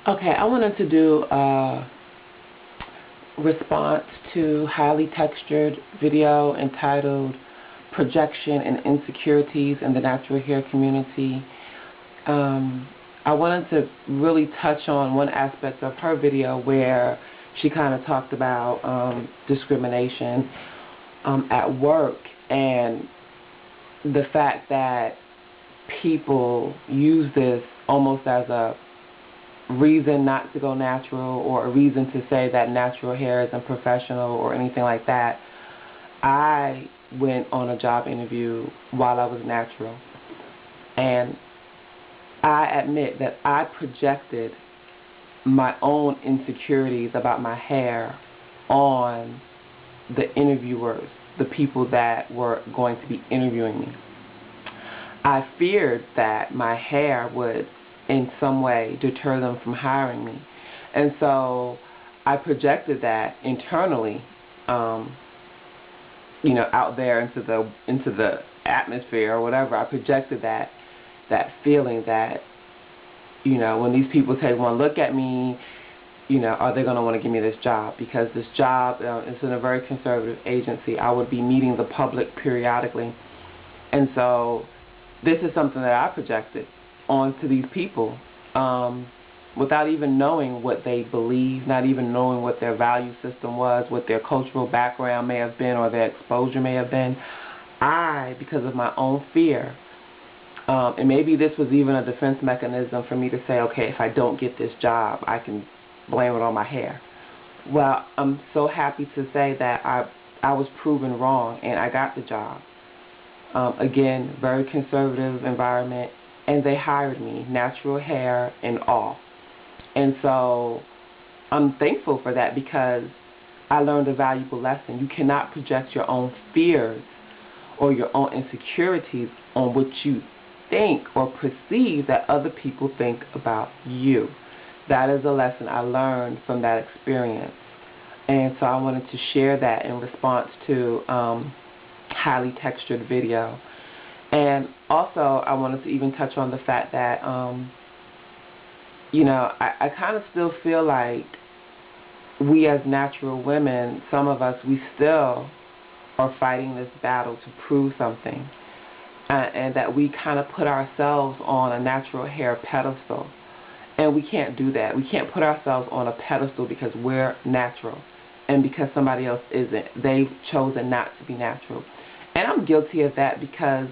Okay, I wanted to do a response to highly textured video entitled Projection and Insecurities in the Natural Hair Community. I wanted to really touch on one aspect of her video where she kind of talked about discrimination at work and the fact that people use this almost as a reason not to go natural or a reason to say that natural hair is unprofessional or anything like that. I went on a job interview while I was natural, and I admit that I projected my own insecurities about my hair on the interviewers, the people that were going to be interviewing me. I feared that my hair would in some way deter them from hiring me. And so I projected that internally, out there into the atmosphere or whatever. I projected that feeling that, when these people take one look at me, are they going to want to give me this job? Because this job is in a very conservative agency. I would be meeting the public periodically. And so this is something that I projected onto these people without even knowing what they believe, not even knowing what their value system was, what their cultural background may have been or their exposure may have been. I, because of my own fear, and maybe this was even a defense mechanism for me to say, okay, if I don't get this job, I can blame it on my hair. Well, I'm so happy to say that I was proven wrong and I got the job. Again, very conservative environment, and they hired me, natural hair and all. And so I'm thankful for that because I learned a valuable lesson. You cannot project your own fears or your own insecurities on what you think or perceive that other people think about you. That is a lesson I learned from that experience. And so I wanted to share that in response to highly textured video. And also I wanted to even touch on the fact that, I kind of still feel like we as natural women, some of us, we still are fighting this battle to prove something. And that we kind of put ourselves on a natural hair pedestal. And we can't do that. We can't put ourselves on a pedestal because we're natural and because somebody else isn't. They've chosen not to be natural. And I'm guilty of that because,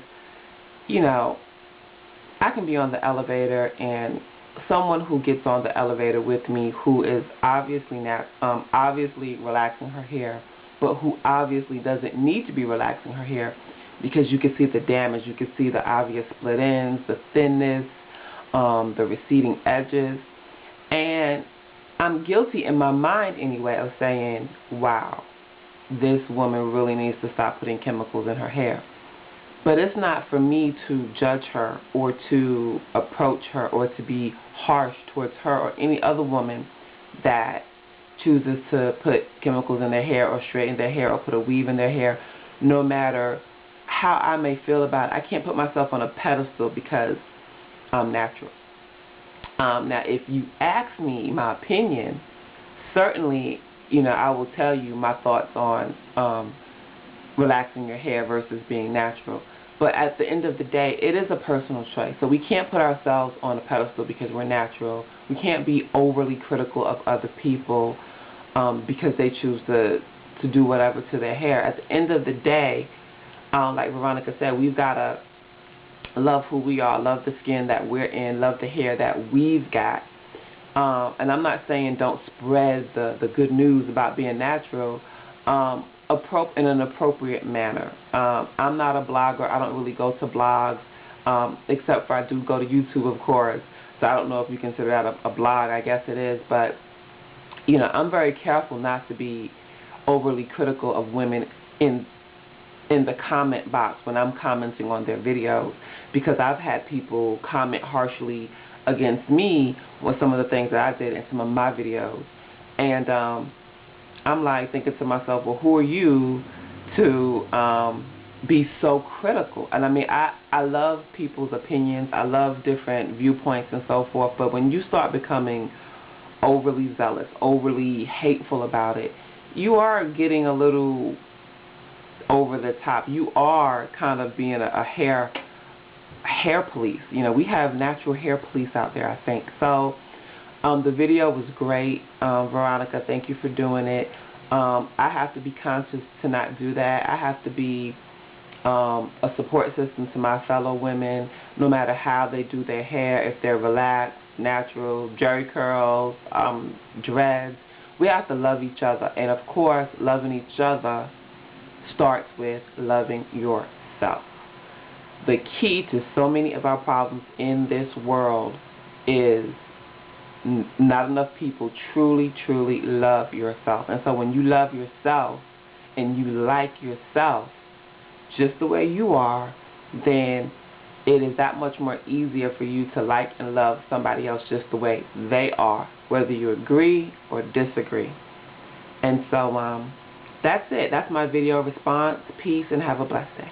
I can be on the elevator and someone who gets on the elevator with me who is obviously relaxing her hair, but who obviously doesn't need to be relaxing her hair because you can see the damage, you can see the obvious split ends, the thinness, the receding edges. And I'm guilty in my mind anyway of saying, wow, this woman really needs to stop putting chemicals in her hair. But it's not for me to judge her or to approach her or to be harsh towards her or any other woman that chooses to put chemicals in their hair or straighten their hair or put a weave in their hair, no matter how I may feel about it. I can't put myself on a pedestal because I'm natural. Now, if you ask me my opinion, certainly, I will tell you my thoughts on relaxing your hair versus being natural. But at the end of the day, it is a personal choice. So we can't put ourselves on a pedestal because we're natural. We can't be overly critical of other people because they choose to do whatever to their hair. At the end of the day, like Veronica said, we've got to love who we are, love the skin that we're in, love the hair that we've got. And I'm not saying don't spread the good news about being natural in an appropriate manner. I'm not a blogger. I don't really go to blogs, except for I do go to YouTube, of course. So I don't know if you consider that a blog. I guess it is. But, I'm very careful not to be overly critical of women in the comment box when I'm commenting on their videos, because I've had people comment harshly against me with some of the things that I did in some of my videos. And I'm like thinking to myself, well, who are you to be so critical? And I mean, I love people's opinions. I love different viewpoints and so forth. But when you start becoming overly zealous, overly hateful about it, you are getting a little over the top. You are kind of being a hair police. You know, we have natural hair police out there, I think. So the video was great. Veronica, thank you for doing it. I have to be conscious to not do that. I have to be a support system to my fellow women, no matter how they do their hair, if they're relaxed, natural, jerry curls, dreads. We have to love each other. And of course, loving each other starts with loving yourself. The key to so many of our problems in this world is not enough people truly, truly love yourself. And so when you love yourself and you like yourself just the way you are, then it is that much more easier for you to like and love somebody else just the way they are, whether you agree or disagree. And so that's it. That's my video response. Peace and have a blessed day.